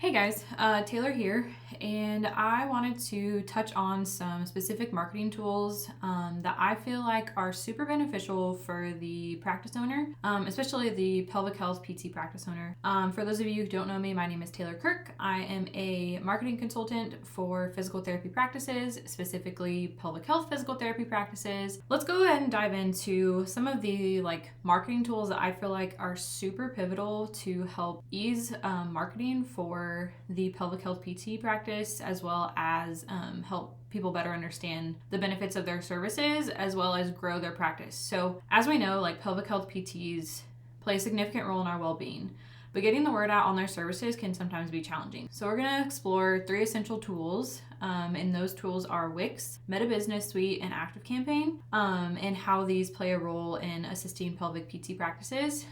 Hey guys, Taylor here, and I wanted to touch on some specific marketing tools that I feel like are super beneficial for the practice owner, especially the pelvic health PT practice owner. For those of you who don't know me, my name is Taylor Kirk. I am a marketing consultant for physical therapy practices, specifically pelvic health physical therapy practices. Let's go ahead and dive into some of the marketing tools that I feel like are super pivotal to help ease marketing for the pelvic health PT practice, as well as help people better understand the benefits of their services, as well as grow their practice. So as we know, pelvic health PTs play a significant role in our well-being, but getting the word out on their services can sometimes be challenging. So we're going to explore 3 essential tools, and those tools are Wix, Meta Business Suite, and ActiveCampaign, and how these play a role in assisting pelvic PT practices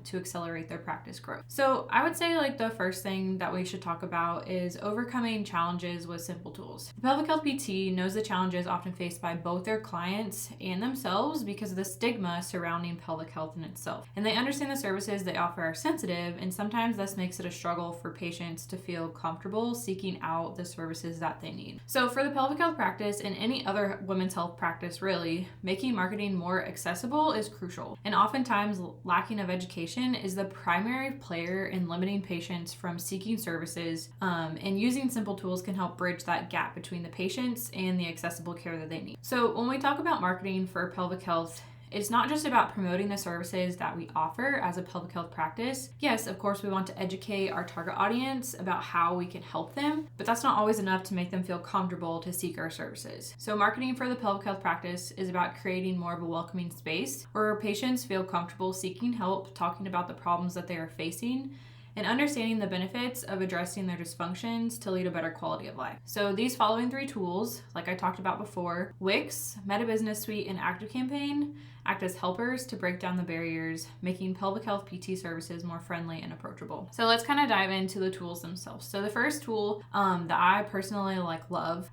to accelerate their practice growth. So I would say the first thing that we should talk about is overcoming challenges with simple tools. The pelvic health PT knows the challenges often faced by both their clients and themselves because of the stigma surrounding pelvic health in itself. And they understand the services they offer are sensitive, and sometimes this makes it a struggle for patients to feel comfortable seeking out the services that they need. So for the pelvic health practice and any other women's health practice really, making marketing more accessible is crucial. And oftentimes lacking of education is the primary player in limiting patients from seeking services, and using simple tools can help bridge that gap between the patients and the accessible care that they need. So when we talk about marketing for pelvic health, it's not just about promoting the services that we offer as a pelvic health practice. Yes, of course, we want to educate our target audience about how we can help them, but that's not always enough to make them feel comfortable to seek our services. So marketing for the pelvic health practice is about creating more of a welcoming space where patients feel comfortable seeking help, talking about the problems that they are facing, and understanding the benefits of addressing their dysfunctions to lead a better quality of life. So these following 3 tools, like I talked about before, Wix, Meta Business Suite, and ActiveCampaign, act as helpers to break down the barriers, making pelvic health PT services more friendly and approachable. So let's kind of dive into the tools themselves. So the first tool that I personally love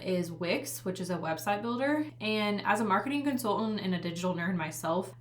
is Wix, which is a website builder. And as a marketing consultant and a digital nerd myself,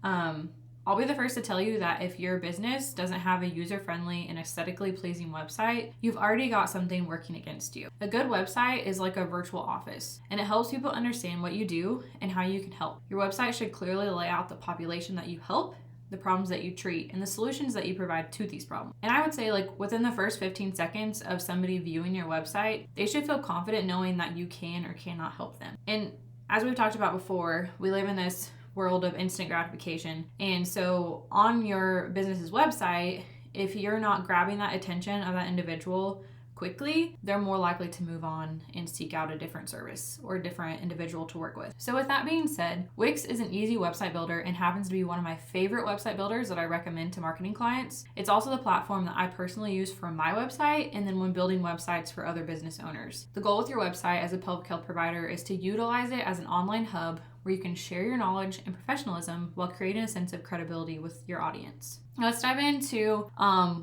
I'll be the first to tell you that if your business doesn't have a user-friendly and aesthetically pleasing website, you've already got something working against you. A good website is like a virtual office, and it helps people understand what you do and how you can help. Your website should clearly lay out the population that you help, the problems that you treat, and the solutions that you provide to these problems. And I would say within the first 15 seconds of somebody viewing your website, they should feel confident knowing that you can or cannot help them. And as we've talked about before, we live in this world of instant gratification. And so on your business's website, if you're not grabbing that attention of that individual quickly, they're more likely to move on and seek out a different service or a different individual to work with. So with that being said, Wix is an easy website builder and happens to be one of my favorite website builders that I recommend to marketing clients. It's also the platform that I personally use for my website and then when building websites for other business owners. The goal with your website as a pelvic health provider is to utilize it as an online hub where you can share your knowledge and professionalism while creating a sense of credibility with your audience. Now let's dive into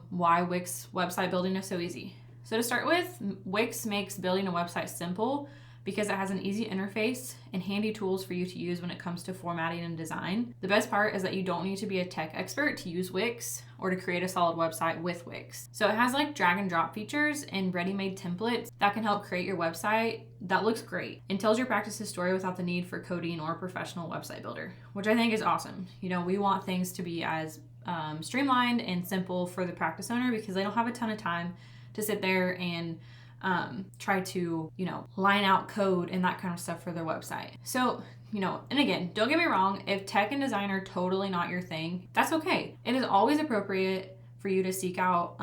why Wix website building is so easy. So to start with, Wix makes building a website simple because it has an easy interface and handy tools for you to use when it comes to formatting and design. The best part is that you don't need to be a tech expert to use Wix or to create a solid website with Wix. So it has drag and drop features and ready-made templates that can help create your website that looks great and tells your practice's story without the need for coding or a professional website builder, which I think is awesome. We want things to be as streamlined and simple for the practice owner because they don't have a ton of time to sit there and try to, line out code and that kind of stuff for their website. So, and again, don't get me wrong, if tech and design are totally not your thing, that's okay. It is always appropriate for you to seek out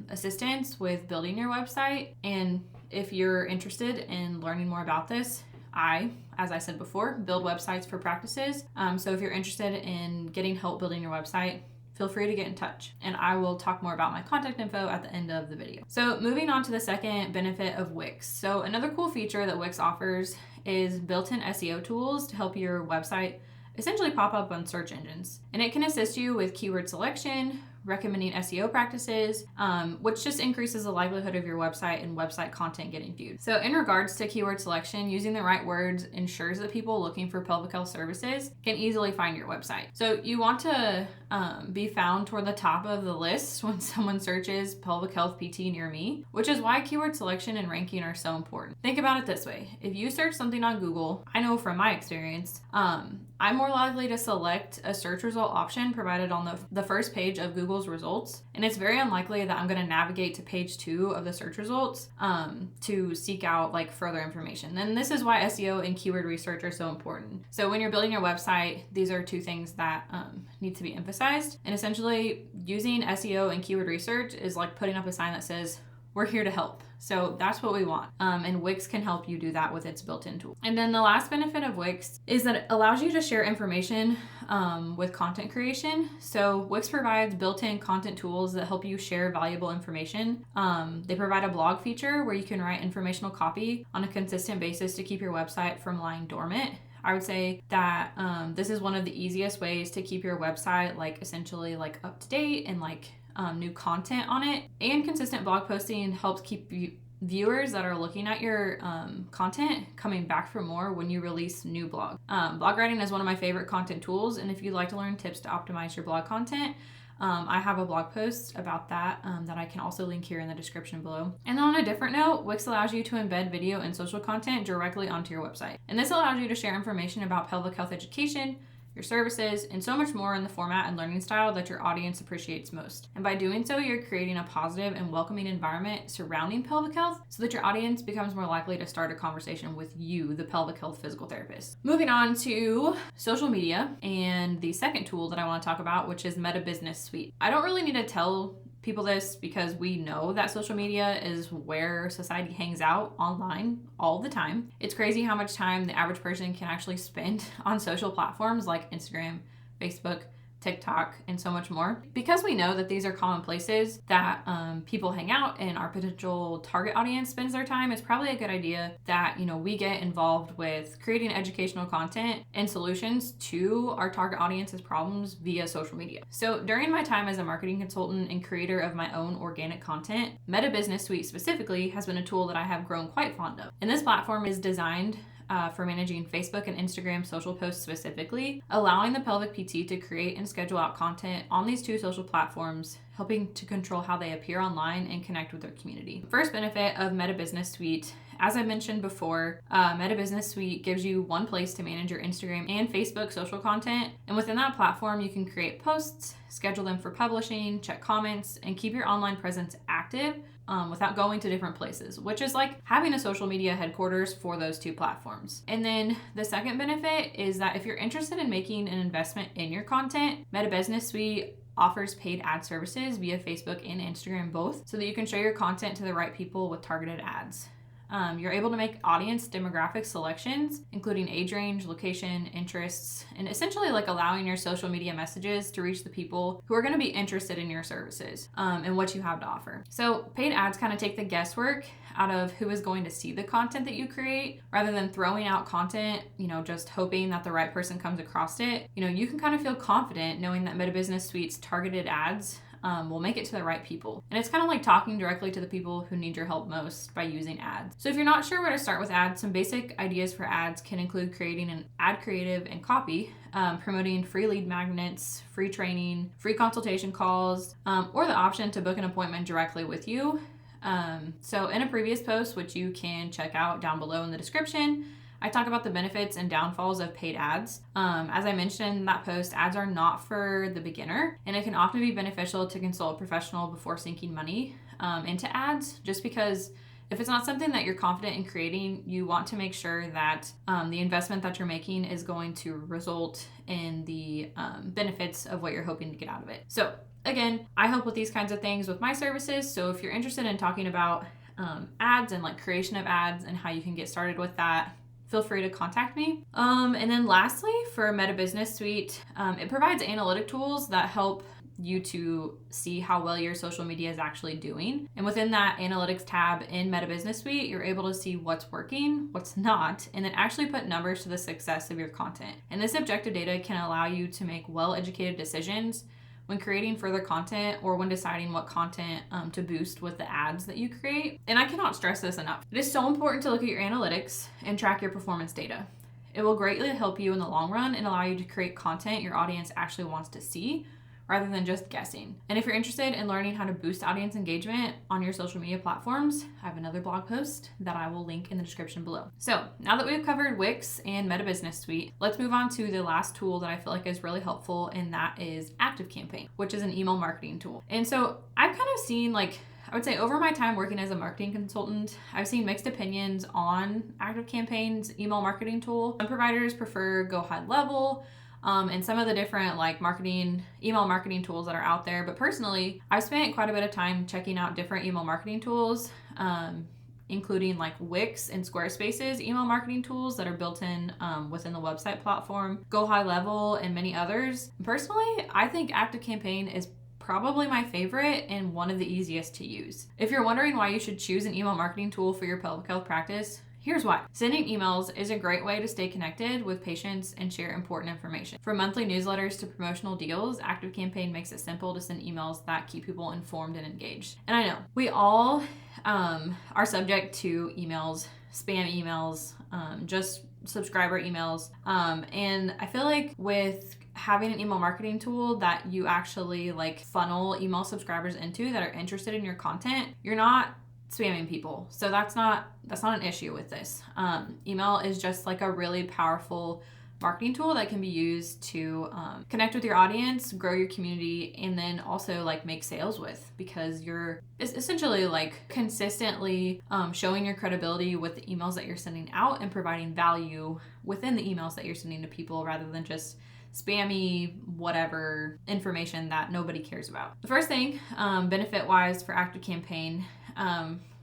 assistance with building your website. And if you're interested in learning more about this, as I said before, build websites for practices. So if you're interested in getting help building your website, feel free to get in touch and I will talk more about my contact info at the end of the video. So moving on to the second benefit of Wix. So another cool feature that Wix offers is built-in SEO tools to help your website essentially pop up on search engines. And it can assist you with keyword selection, recommending SEO practices, which just increases the likelihood of your website and website content getting viewed. So in regards to keyword selection, using the right words ensures that people looking for pelvic health services can easily find your website. So you want to be found toward the top of the list when someone searches pelvic health PT near me, which is why keyword selection and ranking are so important. Think about it this way. If you search something on Google, I know from my experience, I'm more likely to select a search result option provided on the first page of Google's results, and it's very unlikely that I'm going to navigate to page 2 of the search results to seek out like further information. And this is why SEO and keyword research are so important. So when you're building your website, these are 2 things that need to be emphasized. And essentially, using SEO and keyword research is like putting up a sign that says, "We're here to help." So that's what we want. And Wix can help you do that with its built-in tool. And then the last benefit of Wix is that it allows you to share information with content creation. So Wix provides built-in content tools that help you share valuable information. They provide a blog feature where you can write informational copy on a consistent basis to keep your website from lying dormant. I would say that this is one of the easiest ways to keep your website like essentially like up to date and like new content on it. And consistent blog posting helps keep viewers that are looking at your content coming back for more when you release new blog. Blog writing is one of my favorite content tools, and if you'd like to learn tips to optimize your blog content, I have a blog post about that that I can also link here in the description below. And then on a different note, Wix allows you to embed video and social content directly onto your website. And this allows you to share information about pelvic health education, your services, and so much more in the format and learning style that your audience appreciates most. And by doing so, you're creating a positive and welcoming environment surrounding pelvic health so that your audience becomes more likely to start a conversation with you, the pelvic health physical therapist. Moving on to social media and the second tool that I want to talk about, which is Meta Business Suite. I don't really need to tell people this because we know that social media is where society hangs out online all the time. It's crazy how much time the average person can actually spend on social platforms like Instagram, Facebook, TikTok, and so much more. Because we know that these are common places that people hang out and our potential target audience spends their time, it's probably a good idea that, we get involved with creating educational content and solutions to our target audience's problems via social media. So during my time as a marketing consultant and creator of my own organic content, Meta Business Suite specifically has been a tool that I have grown quite fond of. And this platform is designed for managing Facebook and Instagram social posts specifically, allowing the pelvic PT to create and schedule out content on these 2 social platforms, helping to control how they appear online and connect with their community. First benefit of Meta Business Suite, as I mentioned before, Meta Business Suite gives you one place to manage your Instagram and Facebook social content. And within that platform, you can create posts, schedule them for publishing, check comments, and keep your online presence active without going to different places, which is like having a social media headquarters for those 2 platforms. And then the second benefit is that if you're interested in making an investment in your content, Meta Business Suite offers paid ad services via Facebook and Instagram both, so that you can show your content to the right people with targeted ads. You're able to make audience demographic selections, including age range, location, interests, and essentially like allowing your social media messages to reach the people who are going to be interested in your services and what you have to offer. So paid ads kind of take the guesswork out of who is going to see the content that you create, rather than throwing out content, just hoping that the right person comes across it. You can kind of feel confident knowing that Meta Business Suite's targeted ads will make it to the right people. And it's kind of like talking directly to the people who need your help most by using ads. So if you're not sure where to start with ads, some basic ideas for ads can include creating an ad creative and copy, promoting free lead magnets, free training, free consultation calls, or the option to book an appointment directly with you. So in a previous post, which you can check out down below in the description, I talk about the benefits and downfalls of paid ads. As I mentioned in that post, ads are not for the beginner, and it can often be beneficial to consult a professional before sinking money into ads, just because if it's not something that you're confident in creating, you want to make sure that the investment that you're making is going to result in the benefits of what you're hoping to get out of it. So again, I help with these kinds of things with my services. So if you're interested in talking about ads and like creation of ads and how you can get started with that, feel free to contact me. And then lastly, for Meta Business Suite, it provides analytic tools that help you to see how well your social media is actually doing. And within that analytics tab in Meta Business Suite, you're able to see what's working, what's not, and then actually put numbers to the success of your content. And this objective data can allow you to make well-educated decisions when creating further content or when deciding what content to boost with the ads that you create. And I cannot stress this enough. It is so important to look at your analytics and track your performance data. It will greatly help you in the long run and allow you to create content your audience actually wants to see, rather than just guessing. And if you're interested in learning how to boost audience engagement on your social media platforms, I have another blog post that I will link in the description below. So now that we've covered Wix and Meta Business Suite, let's move on to the last tool that I feel like is really helpful, and that is ActiveCampaign, which is an email marketing tool. And so I've kind of seen, I would say over my time working as a marketing consultant, I've seen mixed opinions on ActiveCampaign's email marketing tool. Some providers prefer Go High Level, and some of the different email marketing tools that are out there. But personally, I've spent quite a bit of time checking out different email marketing tools, including Wix and Squarespace's email marketing tools that are built in within the website platform, Go High Level, and many others. Personally, I think ActiveCampaign is probably my favorite and one of the easiest to use. If you're wondering why you should choose an email marketing tool for your pelvic health practice, here's why. Sending emails is a great way to stay connected with patients and share important information. From monthly newsletters to promotional deals, ActiveCampaign makes it simple to send emails that keep people informed and engaged. And I know we all are subject to emails, spam emails, just subscriber emails. And I feel like with having an email marketing tool that you actually funnel email subscribers into that are interested in your content, you're not spamming people. So that's not an issue with this. Email is just a really powerful marketing tool that can be used to connect with your audience, grow your community, and then also make sales with, because you're essentially consistently showing your credibility with the emails that you're sending out and providing value within the emails that you're sending to people, rather than just spammy whatever information that nobody cares about. The first thing, benefit-wise for ActiveCampaign,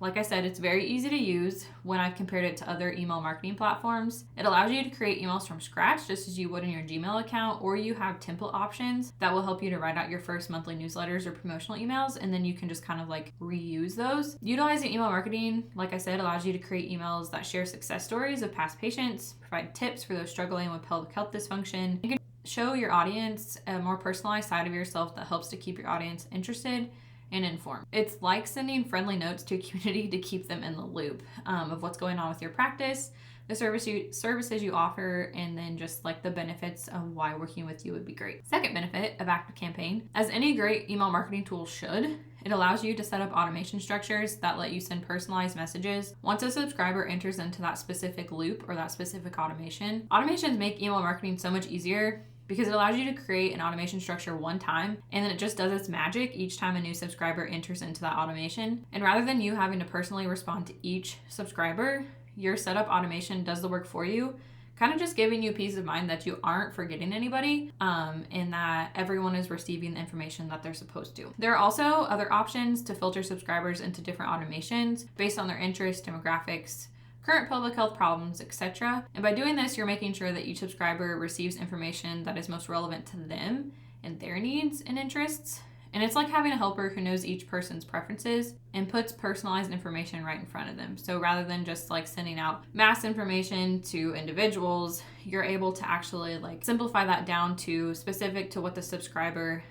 like I said, it's very easy to use when I've compared it to other email marketing platforms. It allows you to create emails from scratch, just as you would in your Gmail account, or you have template options that will help you to write out your first monthly newsletters or promotional emails, and then you can just kind of reuse those. Utilizing email marketing, like I said, allows you to create emails that share success stories of past patients, provide tips for those struggling with pelvic health dysfunction. You can show your audience a more personalized side of yourself that helps to keep your audience interested and informed. It's like sending friendly notes to a community to keep them in the loop of what's going on with your practice, the services you offer, and then just the benefits of why working with you would be great. Second benefit of ActiveCampaign, as any great email marketing tool should, it allows you to set up automation structures that let you send personalized messages once a subscriber enters into that specific loop or that specific automation. Automations make email marketing so much easier because it allows you to create an automation structure one time, and then it just does its magic each time a new subscriber enters into that automation. And rather than you having to personally respond to each subscriber, your setup automation does the work for you, kind of just giving you peace of mind that you aren't forgetting anybody, and that everyone is receiving the information that they're supposed to. There are also other options to filter subscribers into different automations based on their interests, demographics, current pelvic health problems, etc. And by doing this, you're making sure that each subscriber receives information that is most relevant to them and their needs and interests. And it's like having a helper who knows each person's preferences and puts personalized information right in front of them. So rather than just sending out mass information to individuals, you're able to actually simplify that down to specific to what the subscriber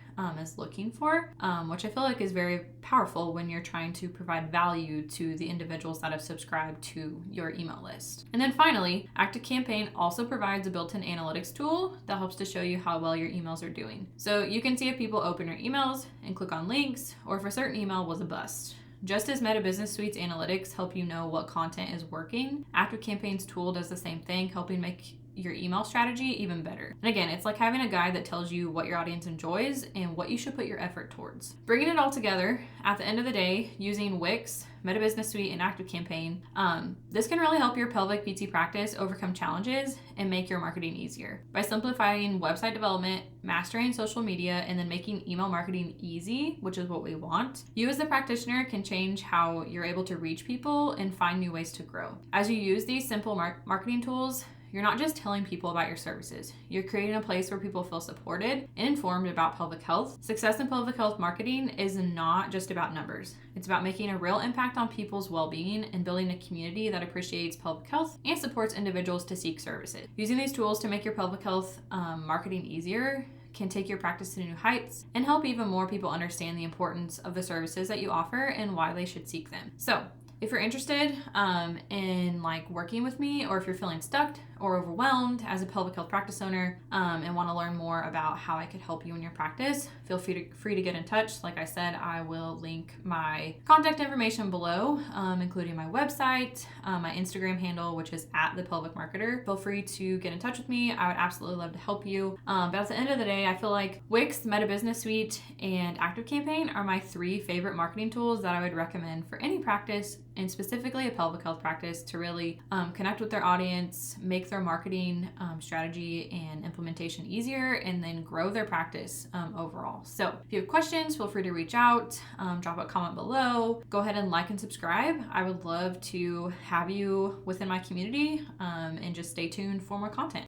is looking for, which I feel like is very powerful when you're trying to provide value to the individuals that have subscribed to your email list. And then finally, ActiveCampaign also provides a built-in analytics tool that helps to show you how well your emails are doing. So you can see if people open your emails and click on links, or if a certain email was a bust. Just as Meta Business Suite's analytics help you know what content is working, ActiveCampaign's tool does the same thing, helping make your email strategy even better. And again, it's like having a guide that tells you what your audience enjoys and what you should put your effort towards. Bringing it all together, at the end of the day, using Wix, Meta Business Suite, and ActiveCampaign, this can really help your pelvic PT practice overcome challenges and make your marketing easier. By simplifying website development, mastering social media, and then making email marketing easy, which is what we want, you as the practitioner can change how you're able to reach people and find new ways to grow. As you use these simple marketing tools, you're not just telling people about your services. You're creating a place where people feel supported and informed about pelvic health. Success in pelvic health marketing is not just about numbers. It's about making a real impact on people's well-being and building a community that appreciates pelvic health and supports individuals to seek services. Using these tools to make your pelvic health marketing easier can take your practice to new heights and help even more people understand the importance of the services that you offer and why they should seek them. So if you're interested in like working with me, or if you're feeling stuck or overwhelmed as a pelvic health practice owner and want to learn more about how I could help you in your practice, feel free to get in touch. Like I said, I will link my contact information below, including my website, my Instagram handle, which is @thepelvicmarketer. Feel free to get in touch with me. I would absolutely love to help you. But at the end of the day, I feel like Wix, Meta Business Suite, and ActiveCampaign are my 3 favorite marketing tools that I would recommend for any practice, and specifically a pelvic health practice, to really connect with their audience, make their marketing strategy and implementation easier, and then grow their practice overall. So if you have questions, feel free to reach out, drop a comment below, go ahead and like and subscribe. I would love to have you within my community, and just stay tuned for more content.